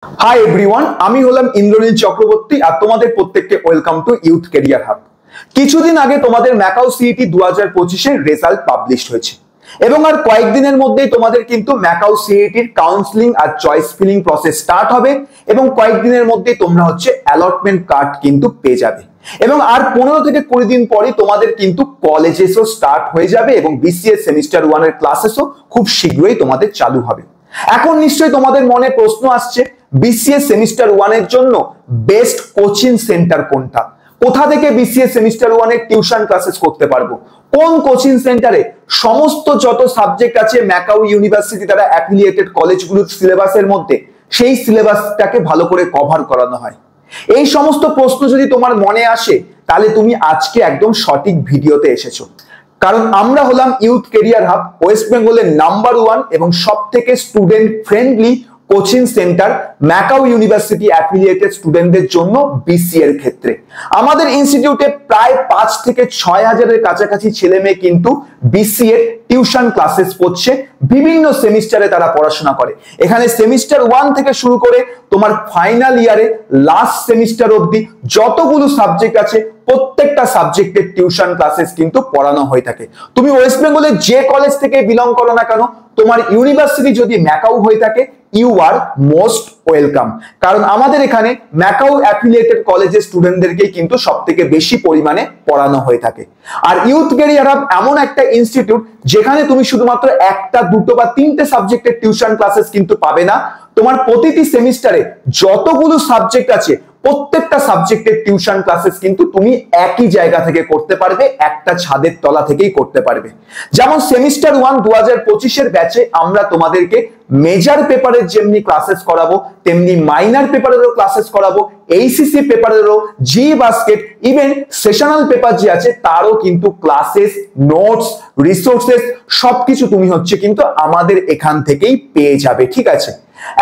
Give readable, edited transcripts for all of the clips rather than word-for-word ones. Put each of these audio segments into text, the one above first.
Hi everyone, আমি হলাম ইন্দ্রনীল চক্রবর্তী আর তোমাদের প্রত্যেককে welcome to youth career hub. কিছুদিন আগে তোমাদের ম্যাকাও সিইটি 2025 এর রেজাল্ট পাবলিশ হয়েছে এবং আর কয়েকদিনের মধ্যেই তোমাদের কিন্তু ম্যাকাও সিইটির কাউন্সেলিং আর চয়েস ফিলিং প্রসেস স্টার্ট হবে এবং কয়েকদিনের মধ্যেই তোমরা অ্যালটমেন্ট কার্ড কিন্তু পেয়ে যাবে এবং আর 15 থেকে 20 দিন পরেই তোমাদের কিন্তু কলেজেসও স্টার্ট হয়ে যাবে এবং বিসিএস সেমিস্টার 1 এর ক্লাসেসও খুব শীঘ্রই তোমাদের চালু হবে। এখন নিশ্চয়ই তোমাদের মনে প্রশ্ন আসছে, বিসিএস সেমিস্টার 1 এর জন্য বেস্ট কোচিং সেন্টার কোনটা, কোথা থেকে বিসিএস সেমিস্টার 1 এর টিউশন ক্লাসেস করতে পারবো, কোন কোচিং সেন্টারে সমস্ত যত সাবজেক্ট আছে ম্যাকাও ইউনিভার্সিটি দ্বারা অ্যাফিলিয়েটেড কলেজগুলোর সিলেবাসের মধ্যে সেই সিলেবাসটাকে ভালো করে কভার করানো হয়। এই সমস্ত প্রশ্ন যদি তোমার মনে আসে তাহলে তুমি আজকে একদম সঠিক ভিডিওতে এসেছো, কারণ আমরা হলাম ইউথ ক্যারিয়ার হাব, ওয়েস্ট বেঙ্গলের নাম্বার 1 এবং সবথেকে student friendly coaching centre MAKAUT university affiliated স্টুডেন্টদের জন্য বিসি এর ক্ষেত্রে। আমাদের ইনস্টিটিউটে প্রায় 5 থেকে 6 হাজারের কাছাকাছি ছেলে মেয়ে কিন্তু বিসি এর টিউশন ক্লাসেস পড়ছে, বিভিন্ন সেমিস্টারে তারা পড়াশোনা করে। এখানে সেমিস্টার 1 থেকে শুরু করে তোমার ফাইনাল ইয়ারে লাস্ট সেমিস্টার অবধি যতগুলো সাবজেক্ট আছে প্রত্যেকটা সাবজেক্টের টিউশন ক্লাসেস কিন্তু পড়ানো হয়ে থাকে। তুমি ওয়েস্ট বেঙ্গলের যে কলেজ থেকে বিলং করো না কেন, তোমার ইউনিভার্সিটি যদি ম্যাকাও হয়ে থাকে, ইউ আর মোস্ট ওয়েলকাম, কারণ আমাদের এখানে ম্যাকাও অ্যাফিলিয়েটেড কলেজের স্টুডেন্টদেরকে কিন্তু সবথেকে বেশি পরিমাণে পড়ানো হয়ে থাকে। আর ইউথ ক্যারিয়ার হাব এমন একটা ইনস্টিটিউট যেখানে তুমি শুধুমাত্র একটা, দুটো বা তিনটে সাবজেক্টের টিউশন ক্লাসেস কিন্তু পাবে না, তোমার প্রতিটি সেমিস্টারে যতগুলো সাবজেক্ট আছে প্রত্যেকটা সাবজেক্টের টিউশন ক্লাসেস কিন্তু তুমি একই জায়গা থেকে করতে পারবে, একটা ছাদের তলা থেকেই করতে পারবে। যেমন সেমিস্টার 1 2025 এর ব্যাচে আমরা তোমাদেরকে মেজর পেপারের যেমনি ক্লাসেস করাবো তেমনি মাইনর পেপারেরও ক্লাসেস করাবো, এইসিসি পেপারেরও, জি বাস্কেট, ইভেন সেশনাল পেপার যে আছে তারও কিন্তু ক্লাসেস, নোটস, রিসোর্সেস সবকিছু তুমি কিন্তু আমাদের এখান থেকেই পেয়ে যাবে। ঠিক আছে,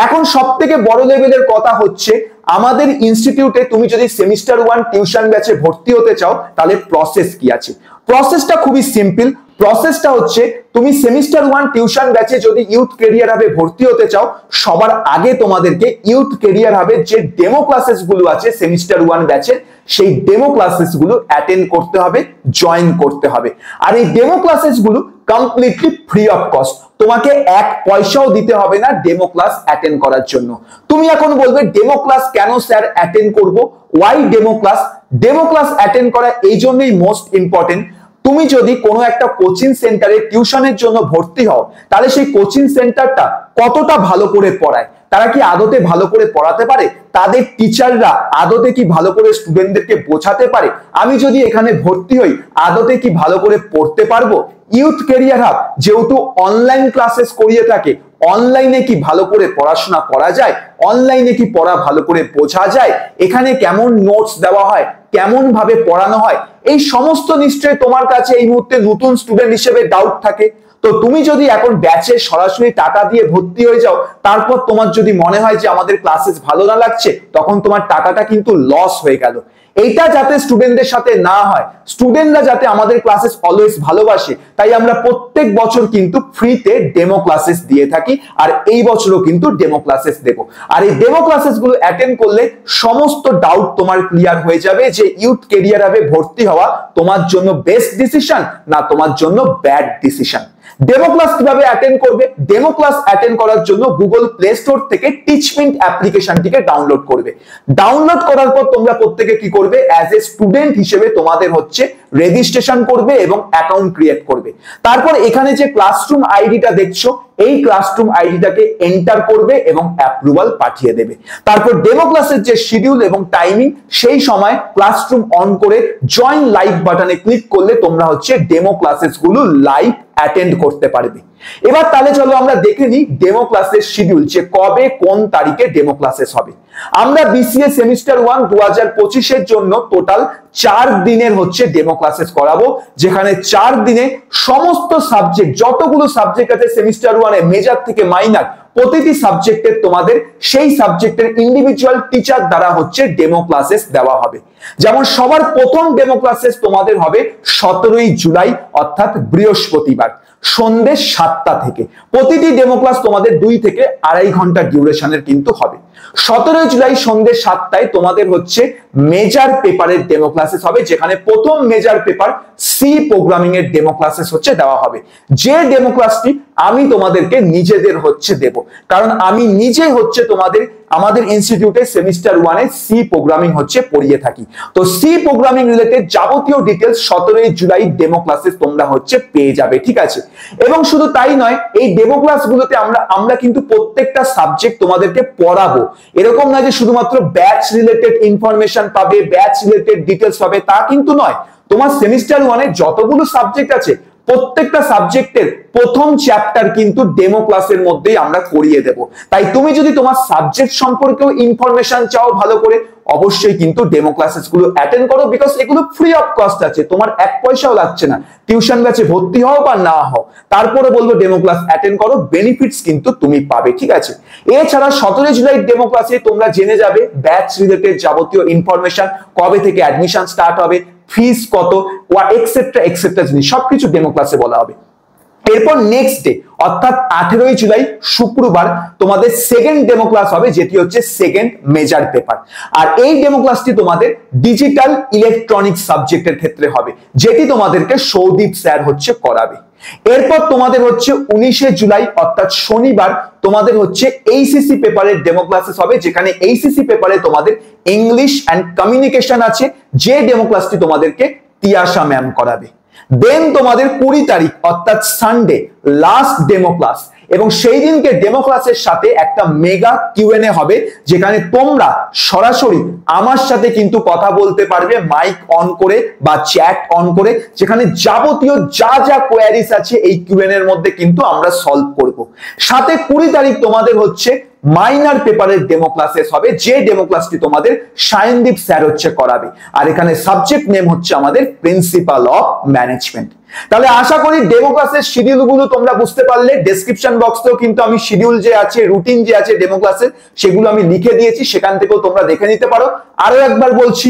এখন সবথেকে বড় লেভেলের কথা হচ্ছে আমাদের ইনস্টিটিউটে তুমি যদি সেমিস্টার 1 টিউশন ব্যাচে ভর্তি হতে চাও তাহলে প্রসেস কি আছে। প্রসেসটা খুবই সিম্পল। প্রসেসটা হচ্ছে, তুমি সেমিস্টার 1 টিউশন ব্যাচে যদি ইউথ ক্যারিয়ার হাবে ভর্তি হতে চাও, সবার আগে তোমাদেরকে ইউথ ক্যারিয়ার হাবের যে ডেমো ক্লাসেস গুলো আছে সেমিস্টার 1 ব্যাচের, সেই ডেমো ক্লাসেস গুলো অ্যাটেন্ড করতে হবে, জয়েন করতে হবে। আর এই ডেমো ক্লাসেস গুলো কমপ্লিটলি ফ্রি অফ কস্ট, তোমাকে এক পয়সাও দিতে হবে না ডেমো ক্লাস অ্যাটেন্ড করার জন্য। তুমি এখন বলবে ডেমো ক্লাস কেন স্যার অ্যাটেন্ড করব, why demo class? Demo class attend করা এই জন্যই মোস্ট ইম্পর্টেন্ট। তুমি যদি কোনো একটা কোচিং সেন্টারে টিউশনের জন্য ভর্তি হও তাহলে সেই কোচিং সেন্টারটা কতটা ভালো করে পড়ায়, তারা কি আদতে ভালো করে পড়াতে পারে, তাদের টিচাররা আদতে কি ভালো করে স্টুডেন্টদেরকে বোঝাতে পারে, আমি যদি এখানে ভর্তি হই আদতে কি ভালো করে পড়তে পারবো। ইউথ ক্যারিয়ার হাব যেহেতু অনলাইন ক্লাসেস করিয়ে থাকে, অনলাইনে কি ভালো করে পড়াশোনা করা যায়, অনলাইনে কি পড়া ভালো করে বোঝা যায়, এখানে কেমন নোটস দেওয়া হয়, কেমন ভাবে পড়ানো হয়, এই সমস্ত নিশ্চয়ই তোমার কাছে এই মুহূর্তে নতুন স্টুডেন্ট হিসেবে ডাউট থাকে। তো তুমি যদি এখন ব্যাচে সরাসরি টাকা দিয়ে ভর্তি হয়ে যাও, তারপর তোমার যদি মনে হয় যে আমাদের ক্লাসেস ভালো না লাগছে, তখন তোমার টাকাটা কিন্তু লস হয়ে গেল। এইটা যাতে স্টুডেন্টদের সাথে না হয়, স্টুডেন্টরা যাতে আমাদের ক্লাসেস অলওয়েজ ভালোবাসে, তাই আমরা প্রত্যেক বছর কিন্তু ফ্রিতে ডেমো ক্লাসেস দিয়ে থাকি, আর এই বছরও কিন্তু ডেমো ক্লাসেস দেব। আর এই ডেমো ক্লাসেস গুলো অ্যাটেন্ড করলে সমস্ত ডাউট তোমার ক্লিয়ার হয়ে যাবে যে ইউথ ক্যারিয়ার হাবে ভর্তি হওয়া তোমার জন্য বেস্ট ডিসিশন না তোমার জন্য ব্যাড ডিসিশন। ডেমো ক্লাস কিভাবে অ্যাটেন্ড করবে? ডেমো ক্লাস অ্যাটেন্ড করার জন্য গুগল প্লে স্টোর থেকে টিচমিন্ট অ্যাপ্লিকেশনটিকে ডাউনলোড করবে। ডাউনলোড করার পর তোমরা প্রত্যেকে কি করবে, অ্যাজ এ স্টুডেন্ট হিসেবে তোমাদের রেজিস্ট্রেশন করবে এবং অ্যাকাউন্ট ক্রিয়েট করবে। তারপর এখানে যে ক্লাসরুম আইডিটা দেখছো, এই ক্লাসরুম আইডিটাকে এন্টার করবে এবং অ্যাপ্রুভাল পাঠিয়ে দেবে। তারপর ডেমো ক্লাসের যে শিডিউল এবং টাইমিং, সেই সময় ক্লাসরুম অন করে জয়েন লাইভ বাটনে ক্লিক করলে তোমরা ডেমো ক্লাসেস গুলো লাইভ অ্যাটেন্ড করতে পারবে। এবার তাহলে চলো আমরা দেখে নিই ডেমো ক্লাসের শিডিউল, যে কবে কোন তারিখে ডেমো ক্লাসেস হবে। আমরা বিসিএ সেমিস্টার 1 2025 এর জন্য টোটাল 4 দিনের ডেমো ক্লাসেস করাবো, যেখানে 4 দিনে সমস্ত সাবজেক্ট, যতগুলো সাবজেক্ট আছে সেমিস্টার 1 এ মেজর থেকে মাইনর, প্রতিটি সাবজেক্টের তোমাদের সেই সাবজেক্টের ইন্ডিভিজুয়াল টিচার দ্বারা ডেমো ক্লাসেস দেওয়া হবে। যেমন সবার প্রথম ডেমো ক্লাসেস তোমাদের হবে 17 জুলাই অর্থাৎ বৃহস্পতিবার সন্ধ্যে 7টা থেকে। প্রতিটি ডেমো ক্লাস তোমাদের 2 থেকে 2.5 ঘন্টা ডিউরেশনের কিন্তু হবে। 17 জুলাই সন্ধ্যে 7টায় তোমাদের হচ্ছে মেজর পেপারের ডেমো ক্লাসেস হবে, যেখানে প্রথম মেজর পেপার সি প্রোগ্রামিং এর ডেমো ক্লাসেস হচ্ছে দেওয়া হবে। যে ডেমো ক্লাসটি আমি তোমাদেরকে নিজেদের হচ্ছে দেব, কারণ আমি নিজে হচ্ছে তোমাদের আমাদের ইনস্টিটিউটে সেমিস্টার 1 এ সি প্রোগ্রামিং হচ্ছে পড়িয়ে থাকি। তো সি প্রোগ্রামিং রিলেটেড যাবতীয় ডিটেলস 17 জুলাই ডেমো ক্লাসেস তোমরা হচ্ছে পেয়ে যাবে, ঠিক আছে। এবং শুধু তাই নয়, এই ডেমো ক্লাসগুলোতে আমরা কিন্তু প্রত্যেকটা সাবজেক্ট তোমাদেরকে পড়াবো। এরকম না যে শুধুমাত্র ব্যাচ রিলেটেড ইনফরমেশন পাবে, ব্যাচ রিলেটেড ডিটেলস পাবে, তা কিন্তু নয়। তোমার সেমিস্টার 1 এ যতগুলো সাবজেক্ট আছে প্রত্যেকটা সাবজেক্টের প্রথম চ্যাপ্টার কিন্তু ডেমো ক্লাসের মধ্যেই আমরা করিয়ে দেব। তাই তুমি যদি তোমার সাবজেক্ট সম্পর্কেও ইনফরমেশন চাও ভালো করে, অবশ্যই কিন্তু ডেমো ক্লাসেস গুলো অ্যাটেন্ড করো, বিকজ এগুলো ফ্রি অফ কস্ট আছে, তোমার 1 পয়সাও লাগছে না। টিউশন ব্যাচে ভর্তি হও বা না হও, তারপরে বলবো ডেমো ক্লাস অ্যাটেন্ড করো, বেনিফিটস কিন্তু তুমি পাবে, ঠিক আছে। এছাড়া 17 জুলাই ডেমো ক্লাসে তোমরা জেনে যাবে ব্যাচ রিলেটেড যাবতীয় ইনফরমেশন, কবে থেকে অ্যাডমিশন স্টার্ট হবে, ফিস কত, এক্সেট্রা এক্সেট্রা জিনিস সবকিছু ডেমো ক্লাসে বলা হবে। এরপর নেক্সট ডে অর্থাৎ 18 জুলাই শুক্রবার তোমাদের সেকেন্ড ডেমো ক্লাস হবে, যেটি হচ্ছে সেকেন্ড মেজর পেপার। আর এই ডেমো ক্লাসটি তোমাদের ডিজিটাল ইলেকট্রনিক্স সাবজেক্টের ক্ষেত্রে হবে, যেটি তোমাদেরকে সৌদীপ স্যার হচ্ছে করাবে। এরপর তোমাদের হচ্ছে 19 জুলাই অর্থাৎ শনিবার তোমাদের হচ্ছে এইচএসসি পেপারের ডেমো ক্লাসেস হবে, যেখানে এইচএসসি পেপারে তোমাদের ইংলিশ এন্ড কমিউনিকেশন আছে, যে ডেমো ক্লাসটি তোমাদেরকে তিয়াশা ম্যাম করাবে। দেন তোমাদের 20 তারিখ অর্থাৎ সানডে লাস্ট ডেমো ক্লাস, এবং সেই দিনকে ডেমো ক্লাসের সাথে একটা মেগা কিউএনএ হবে, যেখানে তোমরা সরাসরি আমার সাথে কিন্তু কথা বলতে পারবে মাইক অন করে বা চ্যাট অন করে, যেখানে যাবতীয় যা যা কোয়ারিজ আছে এই কিউএনএ এর মধ্যে কিন্তু আমরা সলভ করব। সাথে 20 তারিখ তোমাদের হচ্ছে মাইনর পেপারের ডেমো ক্লাসেস হবে, যে ডেমো ক্লাসটি তোমাদের সায়নদীপ স্যার হচ্ছে করাবে। আর এখানে সাবজেক্ট নেম হচ্ছে আমাদের প্রিন্সিপাল অফ ম্যানেজমেন্ট। তাহলে আশা করি ডেমো ক্লাসের শিডিউল গুলো তোমরা বুঝতে পারলে। ডেসক্রিপশন বক্সেও কিন্তু আমি শিডিউল যে আছে, রুটিন যে আছে ডেমো ক্লাসের, সেগুলো আমি লিখে দিয়েছি, সেখান থেকেও তোমরা দেখে নিতে পারো। আরো একবার বলছি,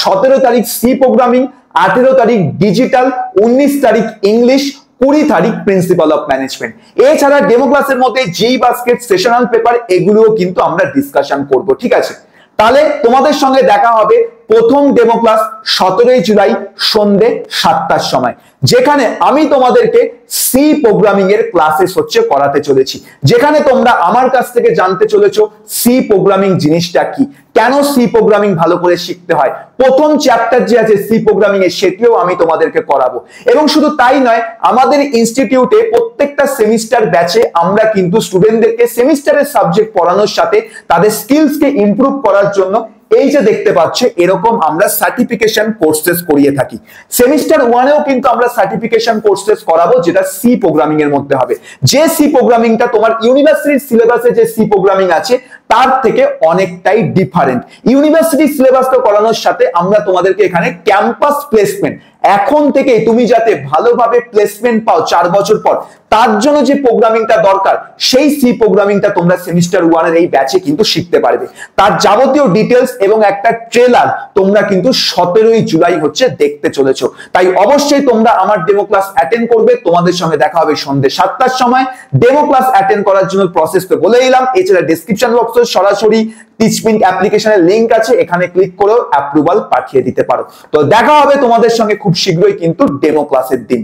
17 তারিখ সি প্রোগ্রামিং, 18 তারিখ ডিজিটাল, 19 তারিখ ইংলিশ, 20 তারিখ প্রিন্সিপাল অফ ম্যানেজমেন্ট। এছাড়া ডেমো ক্লাসের মধ্যে যেই বাস্কেট, সেশনাল পেপার, এগুলোও কিন্তু আমরা ডিসকাশন করব, ঠিক আছে। তাহলে তোমাদের সঙ্গে দেখা হবে প্রথম ডেমো ক্লাস 17 জুলাই সন্ধ্যে 7টার সময়, যেখানে আমি তোমাদেরকে সি প্রোগ্রামিং এর ক্লাসেস হচ্ছে করাতে চলেছি, যেখানে তোমরা আমার কাছ থেকে জানতে চলেছো সি প্রোগ্রামিং জিনিসটা কি, কেন সি প্রোগ্রামিং ভালো করে শিখতে হয়, প্রথম চ্যাপ্টার যে আছে সি প্রোগ্রামিং এর সেটিও আমি তোমাদেরকে করাবো। এবং শুধু তাই নয়, আমাদের ইনস্টিটিউটে প্রত্যেকটা সেমিস্টার ব্যাচে আমরা কিন্তু স্টুডেন্টদেরকে সেমিস্টারের সাবজেক্ট পড়ানোর সাথে তাদের স্কিলসকে ইমপ্রুভ করার জন্য এই যে দেখতে পাচ্ছ এরকম আমরা সার্টিফিকেশন কোর্সেস করিয়ে থাকি। সেমিস্টার 1 এও কিন্তু আমরা সার্টিফিকেশন কোর্সেস করাবো, যেটা সি প্রোগ্রামিং এর মধ্যে হবে। যে সি প্রোগ্রামিংটা তোমার ইউনিভার্সিটির সিলেবাসে যে সি প্রোগ্রামিং আছে তার থেকে অনেকটাই ডিফারেন্ট। ইউনিভার্সিটি সিলেবাস তো করানোর সাথে আমরা তোমাদেরকে এখানে ক্যাম্পাস প্লেসমেন্ট, এখন থেকে তুমি যাতে ভালোভাবে প্লেসমেন্ট পাও 4 বছর পর, তার জন্য যে প্রোগ্রামিংটা দরকার সেই সি প্রোগ্রামিংটা তোমরা সেমিস্টার 1 এর এই ব্যাচে কিন্তু শিখতে পারবে। তার যাবতীয় ডিটেলস এবং একটা ট্রেলার তোমরা কিন্তু 17 জুলাই হচ্ছে দেখতে চলেছো। তাই অবশ্যই তোমরা আমার ডেমো ক্লাস অ্যাটেন্ড করবে। তোমাদের সঙ্গে দেখা হবে সন্ধ্যে 7টার সময়। ডেমো ক্লাস অ্যাটেন্ড করার জন্য প্রসেস তো বলে দিলাম। এছাড়া ডেসক্রিপশন বক্সে সরাসরি টিচমিন্ট অ্যাপ্লিকেশনের লিংক আছে, এখানে ক্লিক করে অ্যাপ্রুভাল পাঠিয়ে দিতে পারো। তো দেখা হবে তোমাদের সঙ্গে খুব শীঘ্রই কিন্তু ডেমো ক্লাসের দিন।